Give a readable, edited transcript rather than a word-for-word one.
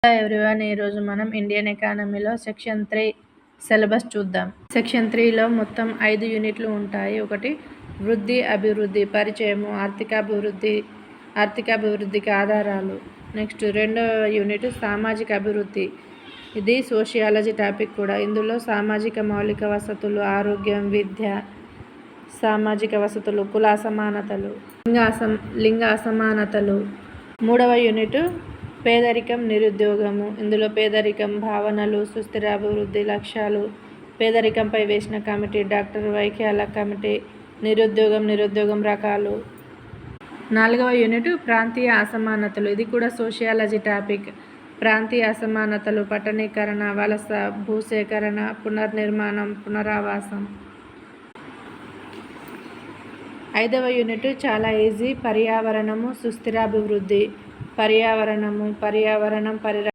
Hello everyone, ఈరోజు మనం Indian ఎకానమీలో సెక్షన్ 3 సిలబస్ చూద్దాం. సెక్షన్ 3లో మొత్తం 5 యూనిట్లు ఉంటాయి. ఒకటి వృద్ధి, అభివృద్ధి, పరిచయము, ఆర్థికాభివృద్ధికి ఆధారాలు. నెక్స్ట్ రెండవ యూనిట్ సామాజిక అభివృద్ధి. ఇది సోషియాలజీ టాపిక్ కూడా. ఇందులో సామాజిక మౌలిక వసతులు, ఆరోగ్యం, విద్య, సామాజిక వసతులు, కుల అసమానతలు, లింగ అసమానతలు. మూడవ యూనిట్ పేదరికం, నిరుద్యోగము. ఇందులో పేదరికం భావనలు, సుస్థిర అభివృద్ధి లక్ష్యాలు, పేదరికంపై వేసిన కమిటీ, డాక్టర్ వైఖ్యాల కమిటీ, నిరుద్యోగం రకాలు. నాలుగవ యూనిట్ ప్రాంతీయ అసమానతలు. ఇది కూడా సోషియాలజీ టాపిక్. ప్రాంతీయ అసమానతలు, పట్టణీకరణ, వలస, భూసేకరణ, పునర్నిర్మాణం, పునరావాసం. ఐదవ యూనిట్ చాలా ఈజీ. పర్యావరణము, సుస్థిరాభివృద్ధి. పర్యావరణం, పరిరక్షణ,